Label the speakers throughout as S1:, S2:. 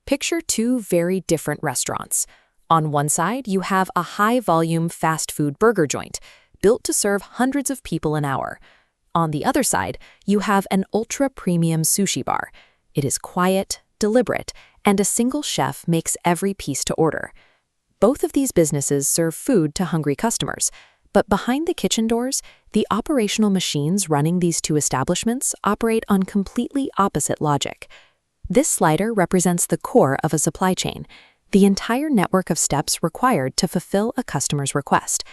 S1: Picture two very different restaurants. On one side, you have a high-volume fast food burger joint, built to serve hundreds of people an hour. On the other side, you have an ultra-premium sushi bar. It is quiet, deliberate, and a single chef makes every piece to order. Both of these businesses serve food to hungry customers, but behind the kitchen doors, the operational machines running these two establishments operate on completely opposite logic. This slider represents the core of a supply chain, the entire network of steps required to fulfill a customer's request.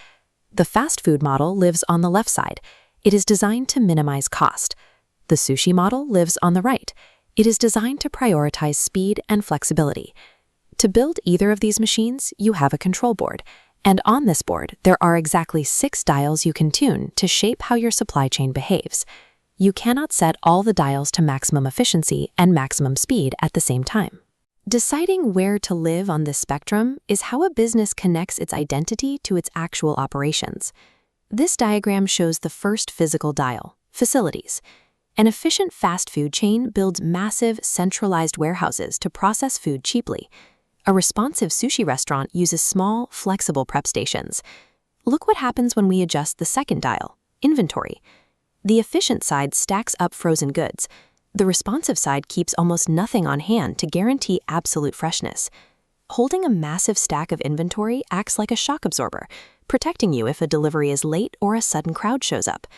S1: The fast food model lives on the left side. It is designed to minimize cost. The sushi model lives on the right. It is designed to prioritize speed and flexibility. To build either of these machines, you have a control board, and on this board, there are exactly 6 dials you can tune to shape how your supply chain behaves. You cannot set all the dials to maximum efficiency and maximum speed at the same time. Deciding where to live on this spectrum is how a business connects its identity to its actual operations. This diagram shows the first physical dial, facilities. An efficient fast food chain builds massive, centralized warehouses to process food cheaply. A responsive sushi restaurant uses small, flexible prep stations. Look what happens when we adjust the second dial, inventory. The efficient side stacks up frozen goods. The responsive side keeps almost nothing on hand to guarantee absolute freshness. Holding a massive stack of inventory acts like a shock absorber, protecting you if a delivery is late or a sudden crowd shows up.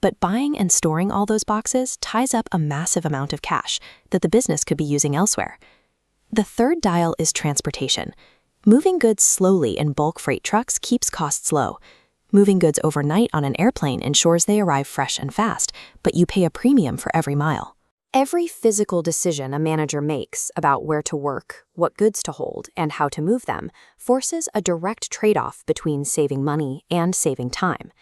S1: But buying and storing all those boxes ties up a massive amount of cash that the business could be using elsewhere. The third dial is transportation. Moving goods slowly in bulk freight trucks keeps costs low. Moving goods overnight on an airplane ensures they arrive fresh and fast, but you pay a premium for every mile. Every physical decision a manager makes about where to work, what goods to hold, and how to move them forces a direct trade-off between saving money and saving time.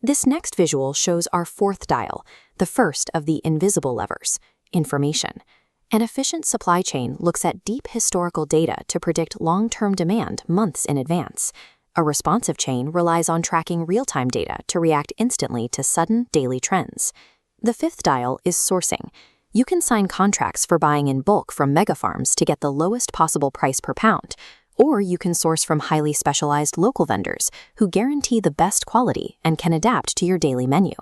S1: This next visual shows our fourth dial, the first of the invisible levers, information. An efficient supply chain looks at deep historical data to predict long-term demand months in advance. A responsive chain relies on tracking real-time data to react instantly to sudden daily trends. The fifth dial is sourcing. You can sign contracts for buying in bulk from megafarms to get the lowest possible price per pound, or you can source from highly specialized local vendors who guarantee the best quality and can adapt to your daily menu.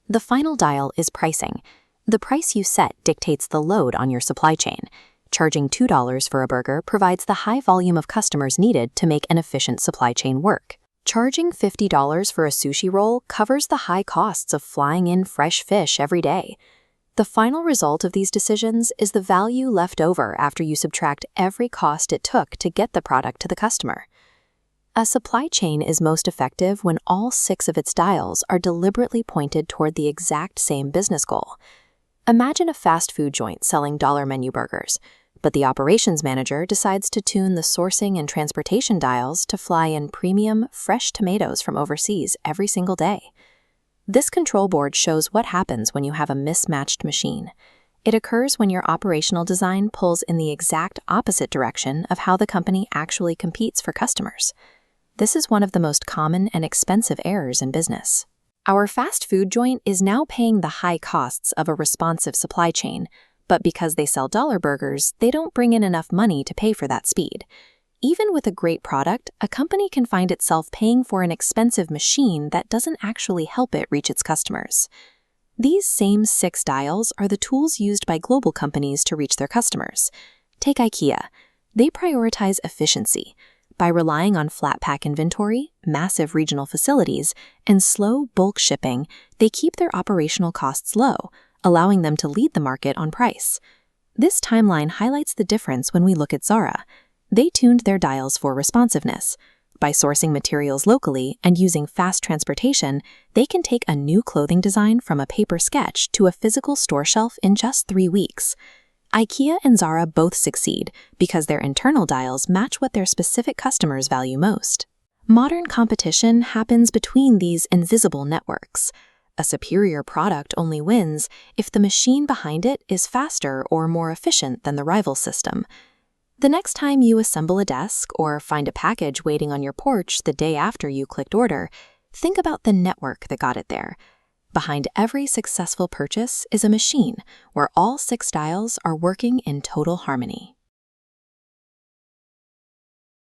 S1: The final dial is pricing. The price you set dictates the load on your supply chain. Charging $2 for a burger provides the high volume of customers needed to make an efficient supply chain work. Charging $50 for a sushi roll covers the high costs of flying in fresh fish every day. The final result of these decisions is the value left over after you subtract every cost it took to get the product to the customer. A supply chain is most effective when all 6 of its dials are deliberately pointed toward the exact same business goal. Imagine a fast food joint selling dollar menu burgers, but the operations manager decides to tune the sourcing and transportation dials to fly in premium, fresh tomatoes from overseas every single day. This control board shows what happens when you have a mismatched machine. It occurs when your operational design pulls in the exact opposite direction of how the company actually competes for customers. This is one of the most common and expensive errors in business. Our fast food joint is now paying the high costs of a responsive supply chain, but because they sell dollar burgers, they don't bring in enough money to pay for that speed. Even with a great product, a company can find itself paying for an expensive machine that doesn't actually help it reach its customers. These same 6 dials are the tools used by global companies to reach their customers. Take IKEA. They prioritize efficiency. By relying on flat pack inventory, massive regional facilities, and slow bulk shipping, they keep their operational costs low, allowing them to lead the market on price. This timeline highlights the difference when we look at Zara. They tuned their dials for responsiveness. By sourcing materials locally and using fast transportation, they can take a new clothing design from a paper sketch to a physical store shelf in just 3 weeks. IKEA and Zara both succeed because their internal dials match what their specific customers value most. Modern competition happens between these invisible networks. A superior product only wins if the machine behind it is faster or more efficient than the rival system. The next time you assemble a desk or find a package waiting on your porch the day after you clicked order, think about the network that got it there. Behind every successful purchase is a machine where all 6 dials are working in total harmony.